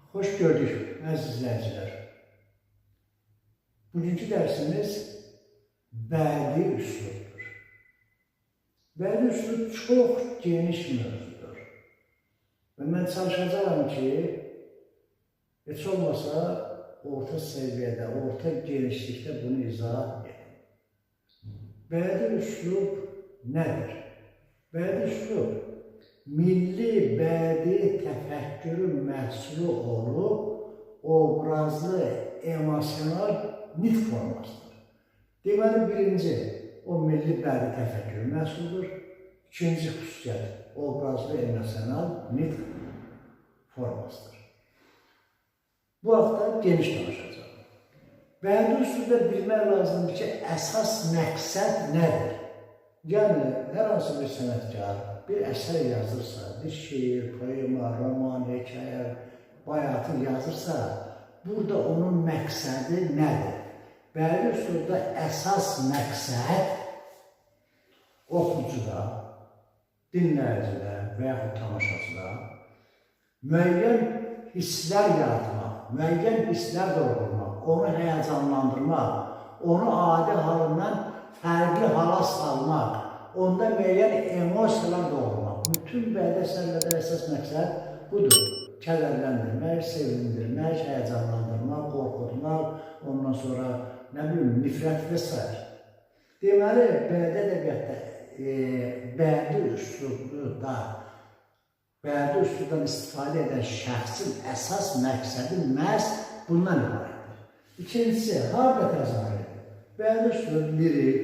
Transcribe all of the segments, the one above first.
Hoş gördük əziz izləyicilər. Bugünkü dərsimiz bədii üslubdur. Bədii üslub çox geniş mövzudur. Və mən çalışacağım ki, heç olmasa orta səviyyədə, orta genişlikdə bunu izah edin. Bədii üslub nədir? Bədii üslub milli bədii təfəkkürün məhsulu olub, obrazlı, emosional nitq formasıdır. Deməli, birinci, o milli bədii təfəkkürün məhsuludur. İkinci xüsusiyyət, obrazlı, emosional nitq formasıdır. Bu haqda geniş danışacağım. Bədii üslubda bilmək lazımdır ki, əsas məqsəd nədir? Yəni, hər hansı bir sənətkar bir əsər yazırsa, bir şeir, poema, roman, hekayə, bayatı yazırsa, burada onun məqsədi nədir? Bədii üslubda əsas məqsəd oxucuda, dinləyicidə və yaxud tamaşaçıda müəyyən hisslər yaratmaq, müəyyən hisslər doğurmaq, onu həyəcanlandırmaq, onu adi halından fərqli hala salmaq, onda müəyyən emosiyalar doğurmaq. Bütün bədii əsərlərdə əsas məqsəd budur. Kədərləndirmək, sevindirmək, həyəcanlandırmaq, qorxutmaq, ondan sonra nifrət və s. Deməli, bədii ədəbiyyatda bədii üslubdan istifadə edən şəxsin əsas məqsədi məhz bundan ibarətdir. İkincisi, harada təzahür edir? Bədii üslub lirik,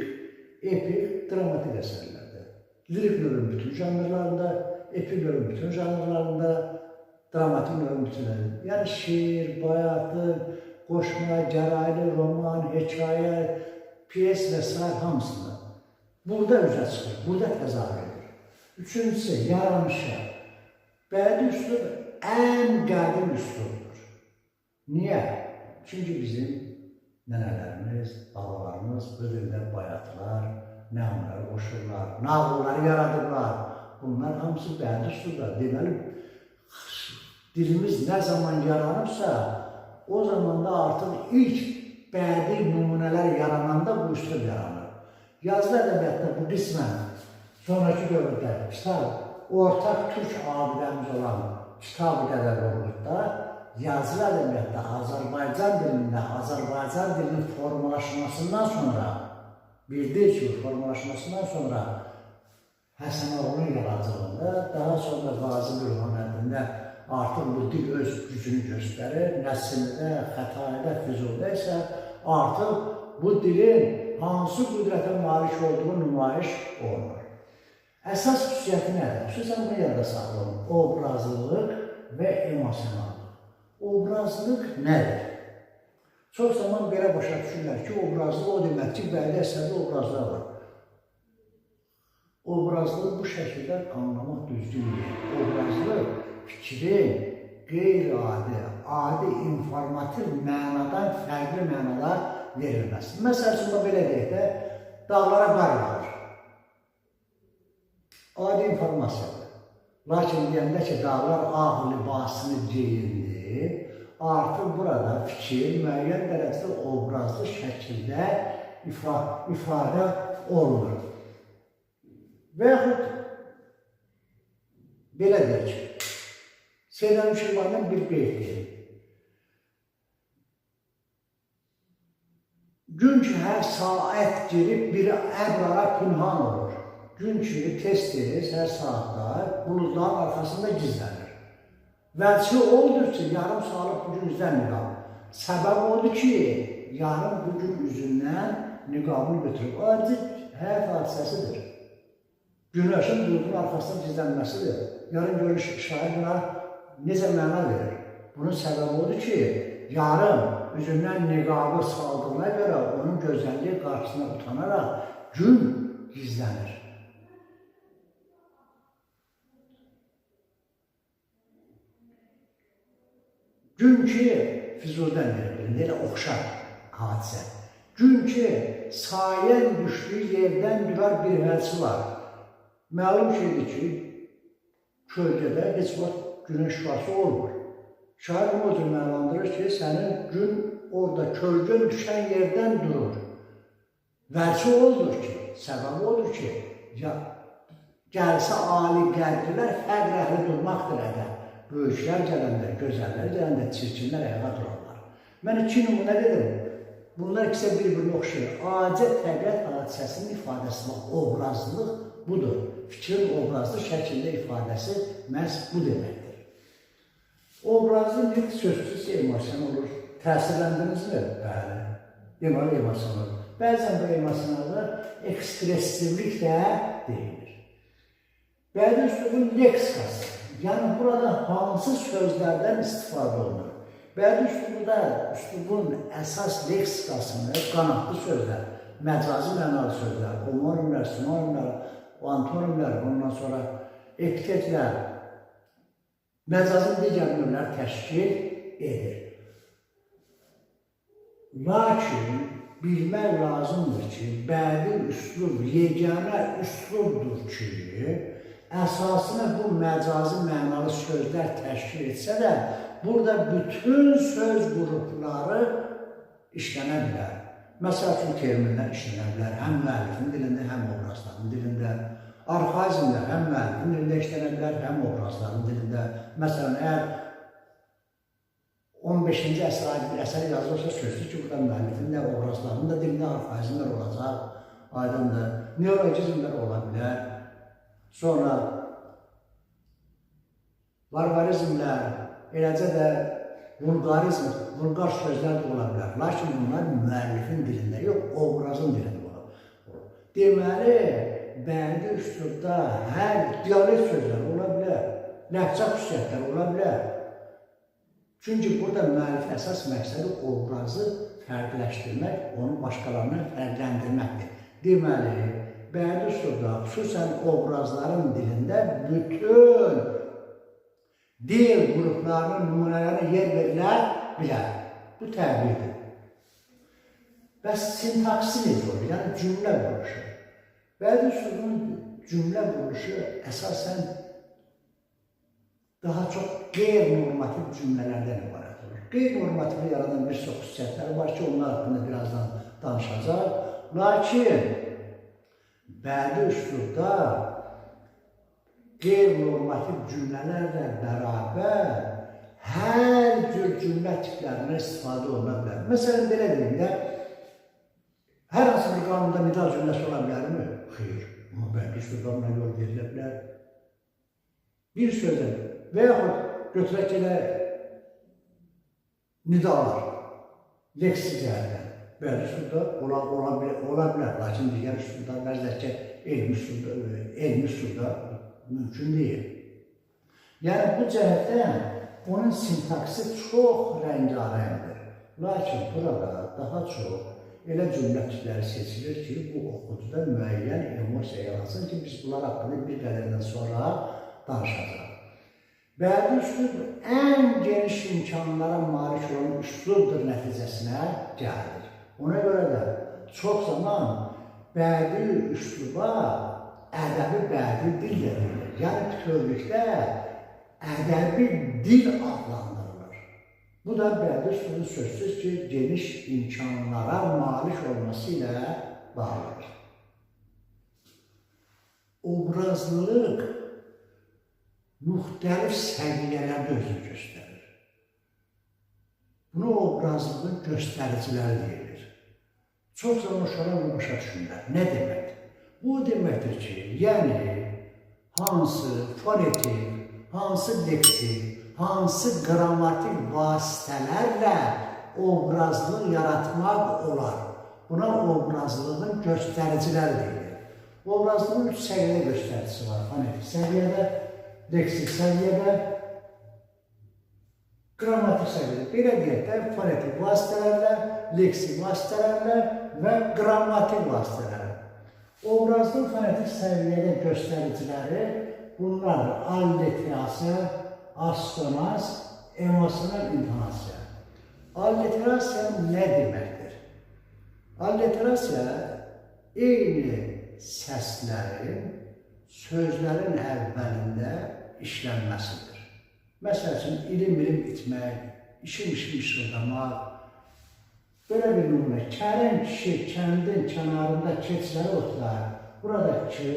epik, dramatik əsərlərdir. Lirik növün bütün janrlarında, epik növün bütün janrlarında, dramatik növün bütünlərində. Yəni şiir, bayatı, qoşma, gəraylı, roman, hekayə, piyes və s. hamısında. Burada üzə çıxır, burada təzahür edir. Üçüncüsü, yaranışa. Bədii üslub ən qədim üslubdur. Niyə? Çünki bizim nənələrimiz, babalarımız bu dildə bayatlar, nəğmələr qoşurlar, nağılları yaradırlar. Bunlar hamısı bədii üslublar. Deməli, dilimiz nə zaman yaranıbsa, o zamanda artıq ilk bədii nümunələr yarananda bu üslub yaranır. Yazılı ədəbiyyatda bu qismən sonraki dövrdə ortaq türk abidəmiz olan Kitab-ı Qədərorluqda yazılı ədəbiyyatda Azərbaycan dilinin formalaşmasından sonra bildir ki, formalaşmasından sonra Həsən Ağolun yaradıcılığında, daha sonra Qazi Bürhanəddində artıq bu dil öz gücünü göstərir. Nəsimdə, Xətayədə, Füzulidə isə artıq bu dilin hansı qüdrətə malik olduğu nümayiş olunur. Əsas xüsusiyyəti nədir? Xüsusən bunu yada saxlayın. Obrazlılıq və emosionallıq. Obrazlılıq nədir? Çox zaman belə başa düşürlər ki, obrazlılıq o demək ki, bədii əsərdə obrazlar var. Obrazlılığı bu şəkildə anlamaq düzgün deyil. Obrazlılıq fikrin qeyri-adi, adi, informativ mənadan fərqli mənalar verilməsi. Məsəl üçün, belə deyək də, dağlara qar yağır. Adi informasiyadır. Lakin deyəndə ki, dağlar ağ libasını geyindi, artıq burada fikir müəyyən dərəcədə obrazlı şəkildə ifadə olunur. Və yaxud belə deyək ki, Seyyid Şirvanın bir qeyd. Gün ki, hər saat girib bir əbrara pünhan olur. Gün ki, tez-tez, hər saatda buludların arxasında gizlənir. Vəlçi oldur ki, yarım saalıq bugün üzdən niqab. Səbəb odur ki, yarım bugün üzündən niqabını götürür. O ayrıca həyat hadisəsidir. Günəşin buludun arxasında gizlənməsidir. Yarın görüş şair buna necə məna verir? Bunun səbəbi odur ki, yarım üzündən niqabı saldığına görə onun gözəlliyi qarşısına utanaraq gün gizlənir. Gün ki, Füzulidən verir, elə oxşar hadisə. Gün ki, sayən düşdüyü yerdən durar bir vəlsi var. Məlum şeydir ki, kölgədə heç vaxt günün şüası olmur. Şair bunu o cür mənlandırır ki, sənin gün orada kölgün düşən yerdən durur. Vərsi odur ki, səbəbi odur ki, gəlsə ali qədrlər fərq əhli durmaqdır əgər. Böyüklər gələndə, gözəllər gələndə, çirkinlər ayağa durarlar. Mən 2 nümunə dedim. Bunlar ikisi bir-birinə oxşayır. Adi təbiət hadisəsinin ifadəsi var. Obrazlıq budur. Fikrin obrazlı şəkildə ifadəsi məhz bu deməkdir. Obrazlı bir sözsüz emosiyon olur. Təsirləndinizmi? Bəli. Deməli emosiyon olur. Bəzən bu emosiyonlar ekspressivlik də deyilir. Bəzi üslubun leksikası. Yəni burada hansı sözlərdən istifadə olunur? Bəzi üslubun əsas leksikasını qanadlı sözlər, məcazi mənalı sözlər, homonimlər, sinonimlər, antonimlər, ondan sonra epitetlər, məcazın digər növləri təşkil edir. Lakin bilmək lazımdır ki, bəzi üslub yeganə üslubdur ki, əsasını bu məcazi mənalı sözlər təşkil etsə də, burada bütün söz qrupları işlənə bilər. Məsəl üçün terminlər işlənə bilər, həm müəllifin dilində, həm obrazların dilində. Arxaizmlər həm müəllifin dilində işlənə bilər, həm obrazların dilində. Məsələn, əgər 15-ci əsr aid bir əsər yazılırsa, sözsüz ki, burada müəllifin də, obrazların da dilində arxaizmlər olacaq, aydındır. Neologizmlər ola bilər. Sonra varvarizmlər, eləcə də vulqarizm, vulqar sözlər də ola bilər. Lakin bunlar müəllifin dilində, yox, obrazın dilində ola bilər. Deməli, bəzi üslubda hər dialekt sözlər ola bilər, ləhcə xüsusiyyətlər ola bilər. Çünki burada müəllifin əsas məqsədi obrazı fərqləşdirmək, onu başqalarından fərqləndirməkdir. Deməli, bəzi üslubda, xüsusən obrazların dilində bütün dil qruplarının nümunələrine yer verilə bilər. Bu təbiidir. Bəs sintaksi necə olur? Yəni cümlə quruluşu. Bəzi üslubun cümlə quruluşu əsasən daha çox qeyri-normativ cümlələrdən ibarət olur. Qeyri-normativli yaradan bir çox xüsusiyyətlər var ki, onlar haqqında birazdan danışacaq. Lakin bəzi üslubda qeyri-normativ cümlələrlə bərabər hər cür cümlə tiplərindən istifadə oluna bilər. Məsələn, belə deyim də, hər hansı bir qanunda nida cümləsi ola bilərmi? Xeyr, amma bəzi üslublarına yol verilə bilər. Bir sözlə və yaxud götürək elə nidalar, leksik cəhətdən. Bəzi üslubda ola bilər, lakin digər üslubda bəzəkə elmi üslubda mümkün deyil. Yəni bu cəhətdən onun sintaksi çox rəngarəngdir. Lakin burada daha çox elə cümlə tipləri seçilir ki, bu oxucuda müəyyən emosiya yaratsın ki, biz bunlar haqqında bir qədərdən sonra danışacaq. Bəzi üslub ən geniş imkanlara malik olan üslubdur nəticəsinə gəlir. Ona görə də çox zaman bəzi üsluba ədəbi bədi dil verilir. Yəni bütövlükdə ədəbi dil adlandırılır. Bu da bəzi üslubun sözsüz ki, geniş imkanlara malik olması ilə bağlıdır. Obrazlılıq müxtəlif səviyyələrdə özünü göstərir. Bunu obrazlılığın göstəriciləri deyilir. Çox zaman uşaqlar bunu başa düşürlər. Nə deməkdir? Bu deməkdir ki, yəni hansı fonetik, hansı leksik, hansı qrammatik vasitələrlə obrazlıq yaratmaq olar. Buna obrazlığın göstəriciləri deyilir. Obrazlığın 3 səviyyədə göstəricisi var. Fonetik səviyyədə, leksik səviyyədə, qrammatik səviyyədə. Belə deyək də, fonetik vasitələrlə, leksik vasitələrlə və qrammatik vasitələrlə. Obrazlıq fonetik səviyyədə göstəriciləri bunlardır. Alliterasiya, astonans, emosional intonasiya. Alliterasiya nə deməkdir? Alliterasiya eyni səslərin sözlərin əvvəlində işlənməsidir. Məsəl üçün, ilim itmək, işim işıldamaq, böyle bir nümunə. Kərim kişi kəndin kənarında keçləri otlar. Burada ki.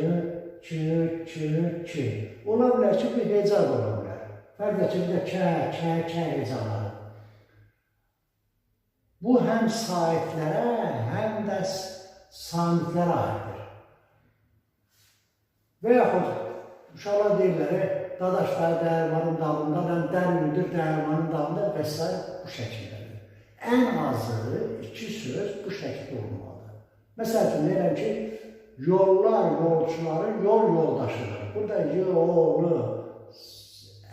Ola bilər ki, bir hecab ola bilər. Fərq ki, bir də kə hecaları. Bu həm sahiblərə, həm də samitlərə aiddir. Və yaxud uşaqlar deyirlər, dadaşları dəyirmanın dalında, dəründür dəyirmanın dalında və s. bu şəkildədir. Ən azı iki söz bu şəkildə olmalıdır. Məsəl üçün, deyirəm ki, yollar yolçuların yol yoldaşıdır. Burada yolu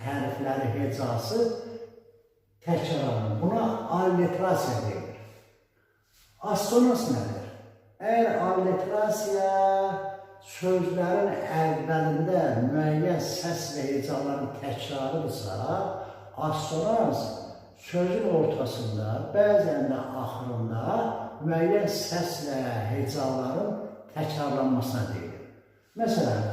hərfləri hecası təkrarlanır. Buna alliterasiya deyilir. Assonas nədir? Əgər alliterasiya sözlərin əvvəlində müəyyən səs və hecaların təkrarıdırsa, assonas sözün ortasında, bəzən də axırında müəyyən səs və hecaların təkrarlanmasına deyilir. Məsələn,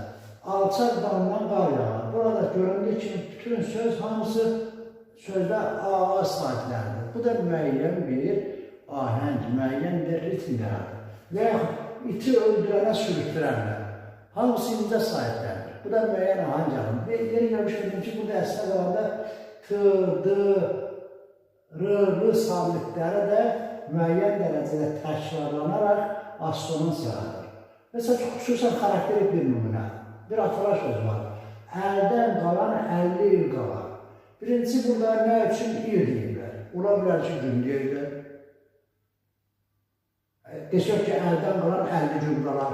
alçaq damdan qar yağar. Burada göründüyü kimi bütün söz hamısı sözdə A sahibləridir. Bu da müəyyən bir ahəng, müəyyən bir ritm yaradır. Və yaxud iti öldürənə sürüktürənlər. Hamısı incə sahiblərdir. Bu da müəyyən ahəng yaradır. Və yeri görmüşdüm ki, burada əsnə qalanda T, D, R sabitləri də müəyyən dərəcədə təkrarlanaraq assonans yaradır. Məsələn, xüsusən xarakterik bir nümunə, bir atala söz var. Əldən qalan 50 il qalar. Birincisi, burada nə üçün il deyirlər? Ola bilər ki, gün deyirlər. Desək ki, əldən qalan 50 gün qalar.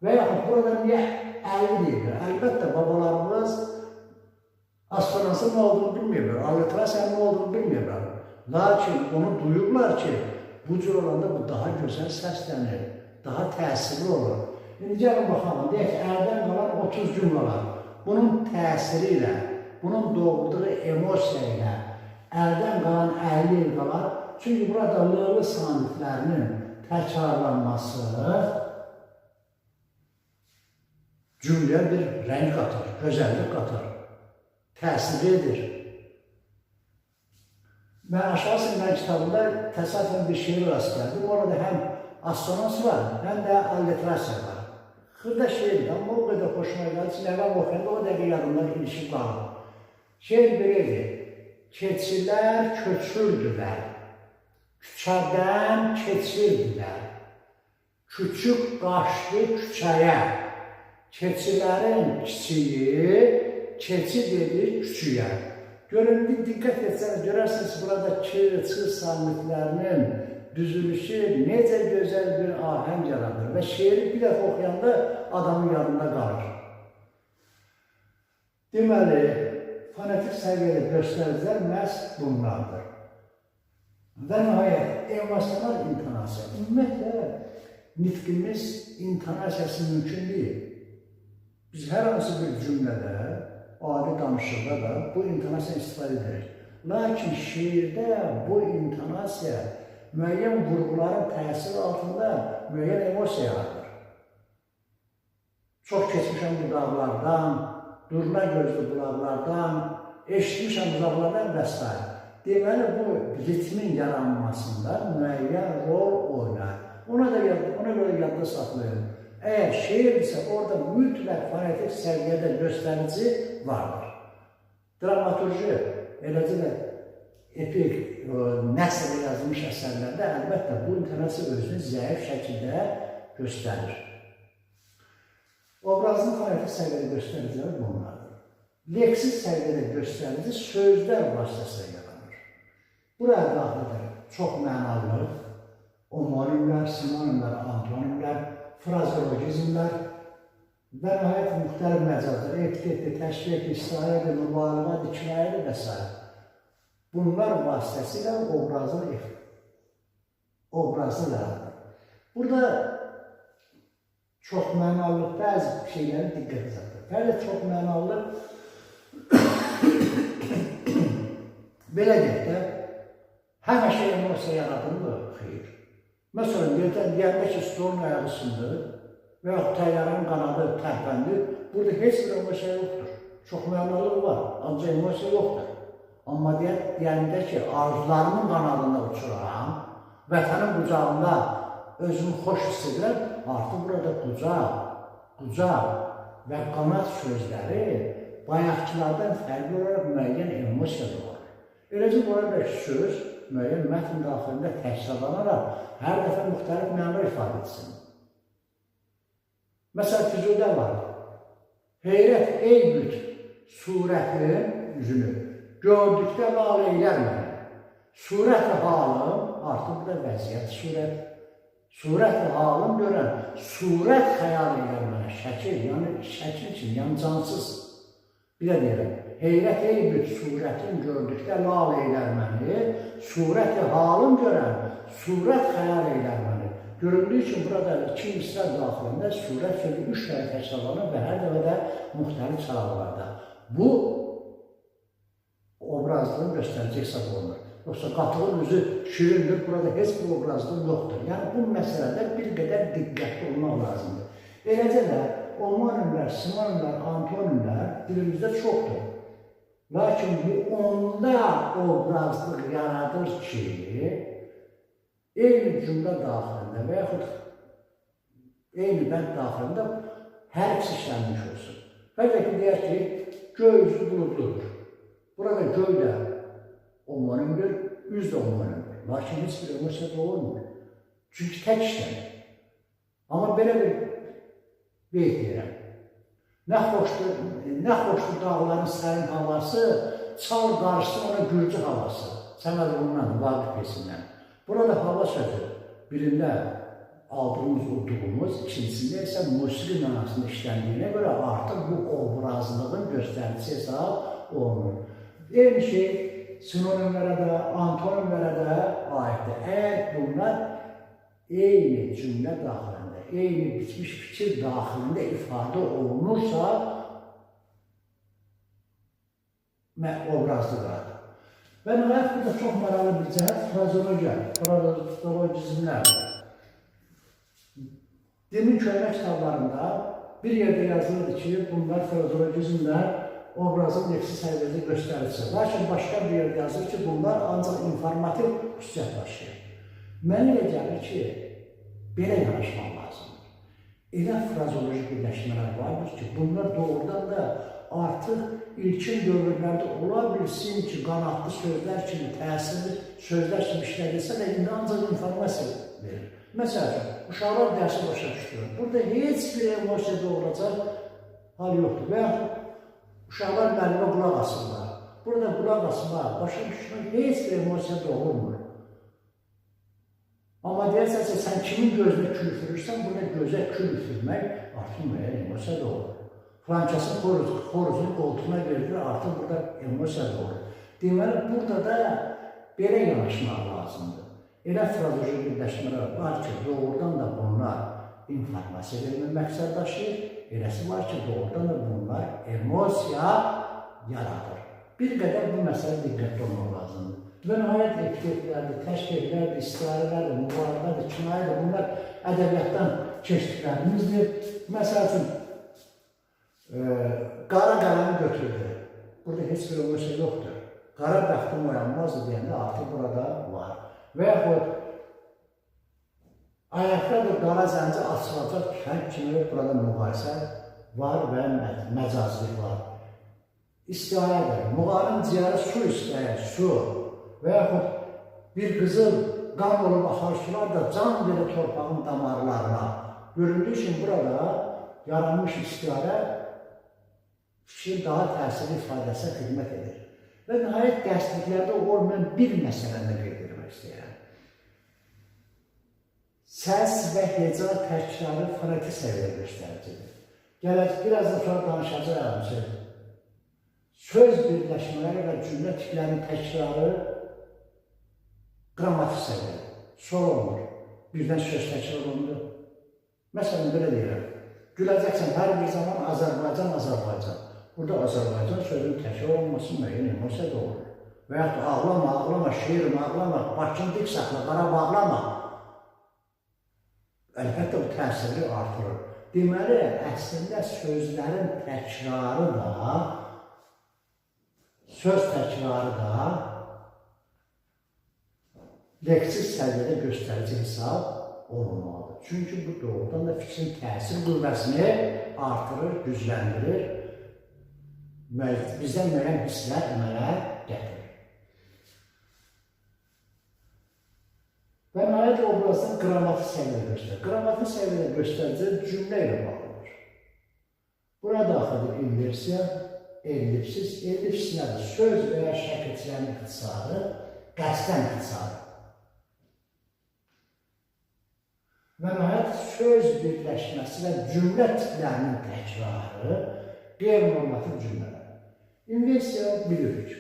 Və yaxud burada niyə 50 deyirlər? Əlbəttə, babalarımız assonansı nə olduğunu bilmirlər, alliterasiyanın nə olduğunu bilmirlər. Lakin onu duyurlar ki, bu cür olanda bu daha gözəl səslənir, daha təsirli olur. İndi gəlin baxalım, deyək ki, əldən qalan 30 gün qalar. Bunun təsiri ilə, bunun doğurduğu emosiya ilə əldən qalan 50 il qalar. Çünki burada l-lı sanitlərinin təkrarlanması cümləyə bir rəng qatar, gözəllik qatar, təsir edir. Mən aşağı sinirlər kitabında təsadüfən bir şeir rast gəldim. Orada həm assonans var, həm də alliterasiya var. Xırda şeirdir, amma o qədər xoşuma gəldi ki, nəvəm oxuyanda o dəqiqə yadımdan ilişib qalır. Şeir belədir, keçilər köçürdülər, küçədən keçirdilər, küçük qaçdı küçəyə, keçilərin kiçiyi, keçi dedi küçüyə. Göründü, diqqət etsəniz, görərsiniz burada çı samitlərinin düzülüşü necə gözəl bir ahəng yaradır və şeiri bir dəfə oxuyanda adamın yadında qalır. Deməli, fonetik səviyyədə göstəricilər məhz bunlardır. Və nəhayət, emosional intonasiya. Ümumiyyətlə, nitqimiz intonasiyası mümkün deyil. Biz hər hansı bir cümlədə, adi danışıqda da bu intonasiya istifadə edirik. Lakin şeirdə bu intonasiya müəyyən vurğuların təsiri altında müəyyən emosiya yaradır. Çox keçmişəm bu dağlardan, durna gözlü bulaqlardan, eşitmişəm uzaqlardan və s. Deməli, bu ritmin yaranmasında müəyyən rol oynar. Ona görə yadda saxlayın. Əgər şeirdirsə, orada mütləq fonetik səviyyədə göstərici vardır. Dramaturji, eləcə də epik nəsrə yazılmış əsərlərdə əlbəttə bu intonasiya özünü zəif şəkildə göstərir. Obrazın fonetik səviyyədə göstəriciləri bunlardır. Leksik səviyyədə göstərici sözlər vasitəsilə yaranır. Buraya daxildir çox mənalı, omonimlər, sinonimlər, antonimlər, frazeologizmlər və nəhayət müxtəlif məcazlar, etiketdir, təşkil, istirahədir, mübaliğədir, kinayədir və s. Bunlar vasitəsilə obrazı yaranır. Burada çox mənalılıq bəzi şeyləri diqqət çəkir. Bəli, çox mənalılıq belə deyək də, həmişə emosiya yaradılır, xeyr. Məsələn, deyəndə ki, stolun ayağı sındır və yaxud təyyarın qanadı tərpəndir, burada heç bir emosiya yoxdur. Çox mənalığı var, ancaq emosiya yoxdur. Amma deyəndə ki, arzularımın qanadında uçuram, vətənin qucağında özümü xoş hiss edirəm, artıq burada qucaq və qanad sözləri bayaqçılardan fərqli olaraq müəyyən emosiya doğurur. Eləcə burada söz müəyyən mətn daxilində təkrarlanaraq hər dəfə müxtəlif mənalar ifadə etsin. Məsələn, Füzulidə var. Heyrət ey büt surətin üzünü gördükdə lal eylər məni. Surət-i halım, artıq burada vəziyyət surət-i halım görən, surət xəyal eylər mənə, şəkil, yəni şəkil üçün, yəni cansız. Bir də deyirəm, heyrət ey büt surətin gördükdə lal eylər məni, surət-i halım görən, surət xəyal eylər məni. Görüldüyü üçün burada iki misra daxilində surət sözü 3 dəfə təkrarlanır və hər dəfə də müxtəlif çalarlarda. Bu obrazlığın göstərici hesab olunur. Yoxsa qatığın üzü şirindir, burada heç bir obrazlıq yoxdur. Yəni bu məsələdə bir qədər diqqətli olmaq lazımdır. Eləcə də omonimlər, sinonimlər, antonimlər dilimizdə çoxdur. Lakin bu onda obrazlıq yaradır ki, eyni cümlə daxilində və yaxud eyni bənd daxilində hər ikisi işlənmiş olsun. Bəlkə ki, deyək ki, göy üzü buludludur. Burada göy də omonimdir, üz də omonimdir. Lakin heç bir emosiya doğurmur. Çünki tək işlənir. Amma belə bir beyt deyirəm. Nə xoşdur dağların sərin havası, çal qarşısın ona gürcü havası. Səməd ondan, Vaqif besindən. Burada hava sözü birində aldığımız, udduğumuz, ikincisində isə musiqi mənasında işləndiyinə görə artıq bu obrazlığın göstəricisi hesab olunur. Eyni şey sinonimlərə də, antonimlərə də aiddir. Əgər bunlar eyni cümlə daxilində, eyni bitmiş fikir daxilində ifadə olunursa, obrazlıqdır. Və nəhayət burada çox maraqlı bir cəhət frazeologizmlərdir. Dinin köhnə kitablarında bir yerdə yazılır ki, bunlar frazeologizmlər obrazın nefsi səviyyədə göstəricisi. Lakin başqa bir yerdə yazılır ki, bunlar ancaq informativ xüsusiyyət daşıyır. Mənə elə gəlir ki, belə yanaşmaq lazımdır. Elə frazeoloji birləşmələr vardır ki, bunlar doğrudan da artıq ilkin dövrlərdə ola bilsin ki, qanadlı sözlər kimi, təsirli sözlər kimi işlədilsə də indi ancaq informasiya verir. Məsələn, uşaqlar dərsi başa düşdürür. Burada heç bir emosiya doğuracaq hal yoxdur. Və yaxud uşaqlar müəllimə qulaq asırlar. Burada qulaq asırlar, başa düşmək heç bir emosiya doğurmur. Amma deyərsən ki, sən kimin gözünə kül üfürürsən, burada gözə kül üfürmək artıq müəyyən emosiya doğurur. Frankasın xoruzunu qoltuğuna verilir, artıq burada emosiya doğurur. Deməli, burada da belə yanaşmaq lazımdır. Elə frazeoloji birləşmələr var ki, doğrudan da bunlar informasiya vermə məqsəd daşıyır, eləsi var ki, doğrudan da bunlar emosiya yaradır. Bir qədər bu məsələ diqqətli olmaq lazımdır. Və nəhayət epitetlərdir, təşkillərdir, istiarələrdir, mübarələrdir, kinayədir, bunlar ədəbiyyatdan keçdiklərimizdir. Məsəl üçün, qara qələmi götürdü. Burada heç bir emosiya yoxdur. Qara bəxtim oyanmazdı deyəndə artıq burada var. Və yaxud ayaqda qara zənci açılacaq tüfəng kimi burada müqayisə var və məcazlıq var. İstihayədir. Muğarın ciyarı su istəyir, su. Və yaxud bir qızıl qan olub axar sular da can verir torpağın damarlarına. Görüldüyü üçün burada yaranmış istihara fikrin daha təsirli ifadəsə xidmət edir. Və nəhayət dərsliklərdə olmayan bir məsələni qeyd etmək istəyirəm. Səs və heca təkrarı fonetik səviyyə göstəricidir. Birazdan sonra danışacağım ki, söz birləşmələri və cümlə tiplərinin təkrarı qrammatik səviyyədir. Sol olmur. Birdən söz təkrar olunur. Məsələn, belə deyirəm. Güləcəksən hər bir zaman Azərbaycan, Azərbaycan. Burada Azərbaycan sözünün təkrar olması müəyyən emosiya doğurur. Və yaxud da ağlama, ağlama, şeirim, ağlama, Bakını dik saxla, Qarabağ ağlama. Əlbəttə bu təsiri artırır. Deməli, əslində sözlərin təkrarı da söz təkrarı da leksik səviyyədə göstərici hesab olunmalıdır. Çünki bu doğrudan da fikrin təsir qüvvəsini artırır, gücləndirir, bizdən müəyyən hisslər əmələ gətirir. Və nəhayət obrazdan qrammatik səviyyədə göstərir. Qrammatik səviyyədə göstərici cümlə ilə bağlıdır. Buna daxildir inversiya, ellipsis. Ellipsis nədir? Söz və ya şəkilçilərin ixtisarı, qəsdən ixtisarı. Və nəhayət söz birləşməsi və cümlə tiplərinin təkrarı qeyri-normativ cümlələr. İnversiya bilirik.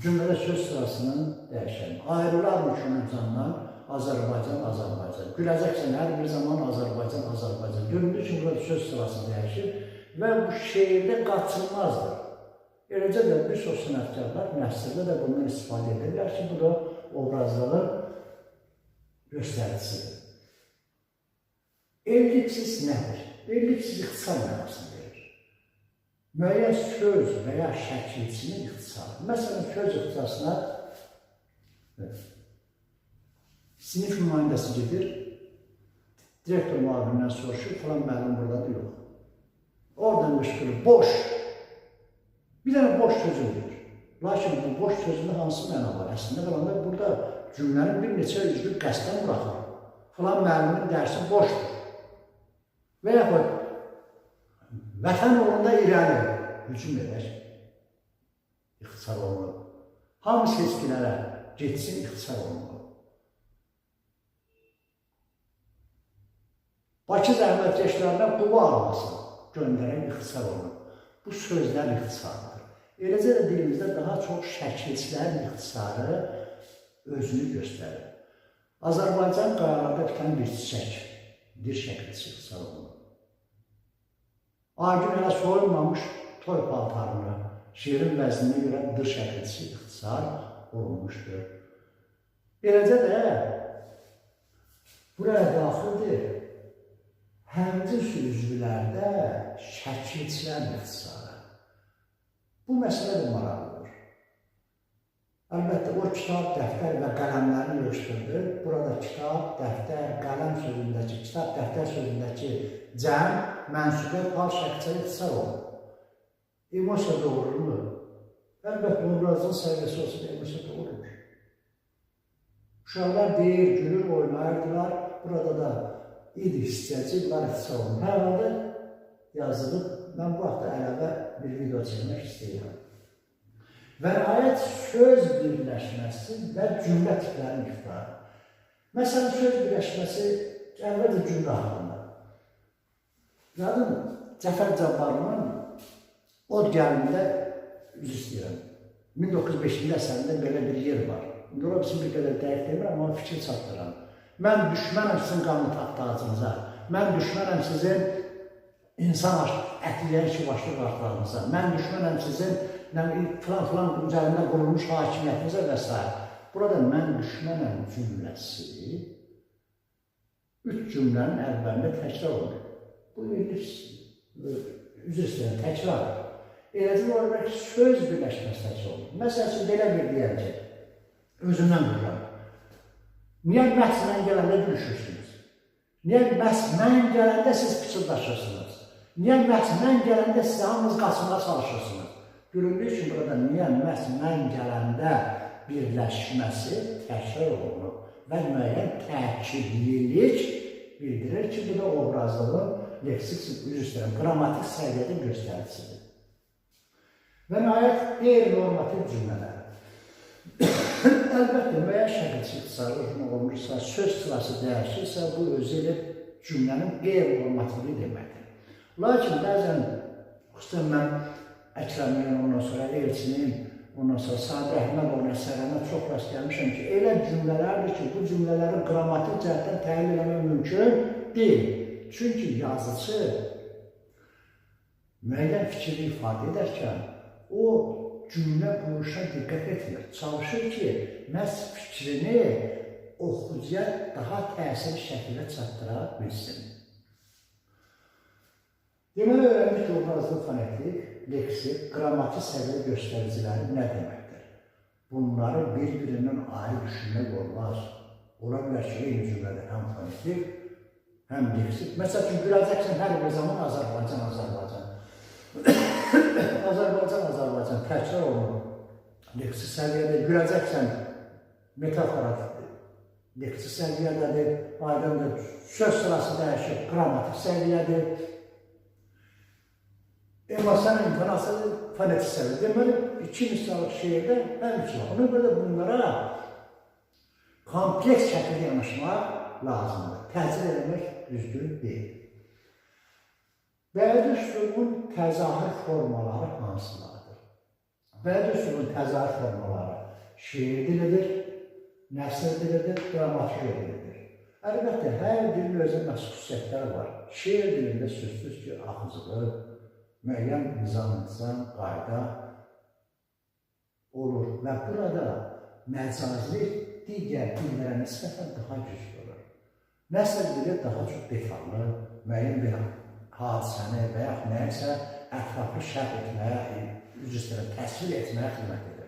Cümlədə söz sırasının dəyişəni. Ayrılarmı Şönəmcandan Azərbaycan, Azərbaycan. Güləcəksən hər bir zaman Azərbaycan, Azərbaycan. Göründüyü üçün burada söz sırası dəyişir və bu şeirdə qaçılmazdır. Eləcə də bir çox sənətkarlar nəsrdə də bundan istifadə edirlər ki, bu da obrazların göstəricisidir. Ellipsis nədir? Ellipsis ixtisar mənasını verir. Müəyyən söz və ya şəkilçinin ixtisarı. Məsələn, söz ixtisasına sinif nümayəndəsi gedir, direktor müavinindən soruşur, falan müəllim buradadır, yox. Oradan qışqırır, boş. Bir dənə boş sözü verir. Lakin bu boş sözünün hansı məna var? Əslində qalanda burada cümlənin bir neçə üzvü qəsdən buraxılır. Falan müəllimin dərsi boşdur. Və yaxud, vətən uğrunda irəli hücum edək, ixtisar olunur. Hamı seçkilərə getsin, ixtisar olunur. Bakı zəhmətkeşlərindən qulaq almasın, göndərək ixtisar olunur. Bu sözlər ixtisardır. Eləcə də dilimizdə daha çox şəkilçilərin ixtisarı özünü göstərir. Azərbaycan qayalarda bitən bir çiçək, bir şəkilçi ixtisar olunur. Aygün hələ soyulmamış toy paltarını, şiirin vəzninə görə dır şəkilçisi ixtisar olunmuşdur. Eləcə də buraya daxildir həmcins üzvlərdə şəkilçilərin ixtisarı. Bu məsələ də maraqlıdır. Əlbəttə, o kitab, dəftər və qələmlərini yığışdırdı. Burada kitab, dəftər, qələm sözündəki, kitab, dəftər sözündəki cəm, mənsubiyyət, hal şəkilçilə ixtisar olunur. Emosiya doğrulur. Əlbəttə, obrazın səviyyəsi olsa da emosiya doğrulur. Uşaqlar deyir, gülür, oynayırdılar. Burada da idi hissiyacı, bunlar ixtisar olunur. Hər halda yazılıb, mən bu vaxtda əlavə bir video çəkmək istəyirəm. Və nəhayət söz birləşməsi və cümlə tiplərinin ixtisarı. Məsələn, söz birləşməsi əvvəlcə cümlə haqqında. Yadın, Cəfər Cabbarlının Od gəlində üzr istəyirəm. 1905-ci əsərində belə bir yer var. İndi ola bilsin bir qədər dəqiq demirəm, amma fikir çatdıram. Mən düşmənəm sizin qanlı taxtacınıza. Mən düşmənəm sizin insan ətliyən iki başlı qartlarınıza. Mən düşmənəm sizin filan üzərində qurulmuş hakimiyyətinizə və s. Burada mən düşmənəm cümləsi 3 cümlənin əvvəlində təkrar olur. Bu üzr istəyən təkrar. Eləcə olaraq söz birləşməsi təkrar olur. Məsələn, belə bir deyəcək, özümdən quracam. Niyə məhz mən gələndə gülüşürsünüz? Niyə məhz mən gələndə siz pıçıldaşırsınız? Niyə məhz mən gələndə siz hamınız qaçmağa çalışırsınız? Göründüyü üçün burada niyə məhz mən gələndə birləşməsi təkrar olunur və müəyyən təkidlilik bildirir ki, bu da obrazlığın leksik, qrammatik səviyyədə göstəricisidir. Və nəhayət qeyri-normativ cümlələr. Əlbəttə, müəyyən şəkilçi ixtisarı olmuşsa, söz sırası dəyişirsə, bu özü ilə cümlənin qeyri-normativliyi deməkdir. Lakin bəzən, xüsusən mən Əkrəmin, ondan sonra Elçinin, ondan sonra Sadi Əhmədovun əsərlərinə çox rast gəlmişəm ki, elə cümlələrdir ki, bu cümlələri qrammatik cəhətdən təhlil etmək mümkün deyil. Çünki yazıcı müəyyən fikri ifadə edərkən, o cümlə quruluşuna diqqət etmir. Çalışır ki, məhz fikrini oxucuya daha təsir şəkildə çatdıra bilsin. Deməli, öyrəndik ki, obrazlı fonetik, leksik, qrammatik səviyyə göstəriciləri nə deməkdir? Bunları bir-birindən ayrı düşünmək olmaz. Ola bilər ki, eyni cümlədə həm fonetik, həm leksik. Məsəl üçün, görəcəksən hər bir zaman Azərbaycan, Azərbaycan. Azərbaycan, Azərbaycan təkrar olunur. Leksik səviyyədə görəcəksən metafora leksik səviyyədədir, aydındır, söz sırası dəyişir, qrammatik səviyyədir. Emosional intonasiyadır, fonetik səviyyədir. Deməli, iki misalıq şeirdə həm iki var. Ona görə bunlara kompleks şəkildə yanaşmaq lazımdır. Təcil etmək düzgün deyil. Bədii üslubun təzahür formaları hansılardır? Bədii üslubun təzahür formaları şeir dilidir, nəsr dilidir, qrammatik dilidir. Əlbəttə, hər dilin özə məxsus xüsusiyyətləri var. Şeir dilində sözsüz ki, axıcılıq, müəyyən nizam, qayda olur və burada məcazlik digər dillərə nisbətən daha güclü olur. Nəsr dili daha çox detallı, müəyyən bir hadisəni və yaxud nəyəsə ətraflı şərh etməyə, təsvir etməyə xidmət edir.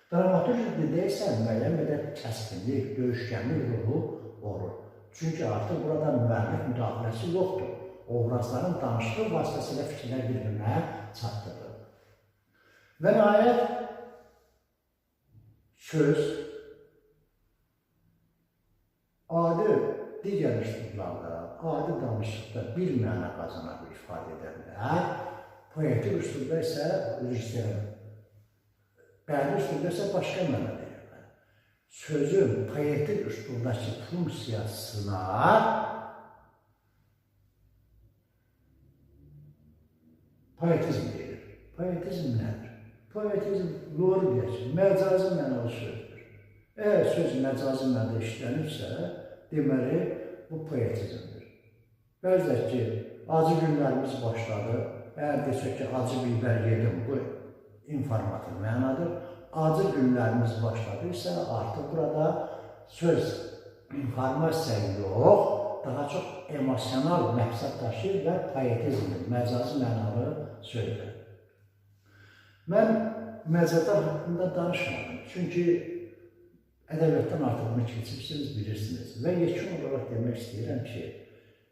Dramaturji dildə isə müəyyən qədər kəskinlik, döyüşkənlik ruhu olur. Çünki artıq burada müəllif müdaxiləsi yoxdur. Obrazların danışığı vasitəsilə fikirlər bir-birinə çatdırılır. Və nəhayət söz adi digər üslublarda, adi danışıqda bir məna qazanaq ifadə edə bilər. Poetik üslubda isə bədii üslubda isə başqa məna deyirlər. Sözün poetik üslubdakı funksiyasına poetizm deyilir. Poetizm nədir? Poetizm, doğru deyək ki, məcazi mənalı sözdür. Əgər söz məcazi mənada işlənirsə, deməli, bu poetizmdir. Bəzək ki, acı günlərimiz başladı. Əgər desək ki, acı bibər yedim, bu informativ mənadır. Acı günlərimiz başladıysa, artıq burada söz informasiya yox, daha çox emosional məqsəd daşıyır və poetizmdir, məcazi mənalı sözdür. Mən məcazlar haqqında danışmadım, çünki ədəbiyyatdan artıq bunu keçirsiniz, bilirsiniz. Və yekun olaraq demək istəyirəm ki,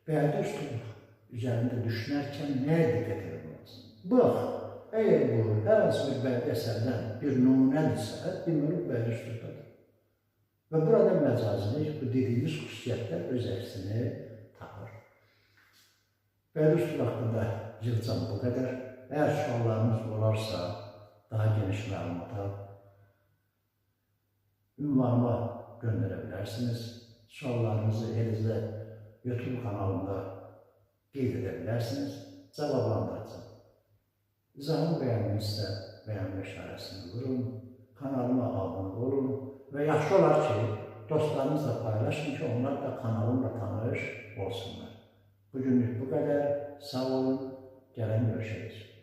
bədii üslub üzərində düşünərkən nəyə diqqət edilməlisin? Bax, əgər bu hər hansı bir bədii əsərdən bir nümunədirsə, deməli bədii üslubdadır. Və burada məcazilik, bu dediyimiz xüsusiyyətlər öz əksini tapır. Bədii üslub haqqında yığcam bu qədər. Əgər suallarınız olarsa, daha geniş məlumata ünvanıma göndərə bilərsiniz. Suallarınızı elinizdə YouTube kanalında qeyd edə bilərsiniz. Cavablandıracağım. İzahımı bəyəndinizsə, bəyənmə işarəsini vurun. Kanalıma abunə olun. Və yaxşı olar ki, dostlarınızla paylaşın ki, onlar da kanalımla tanış olsunlar. Bugünlük bu qədər. Sağ olun. Gələn görüşürüz.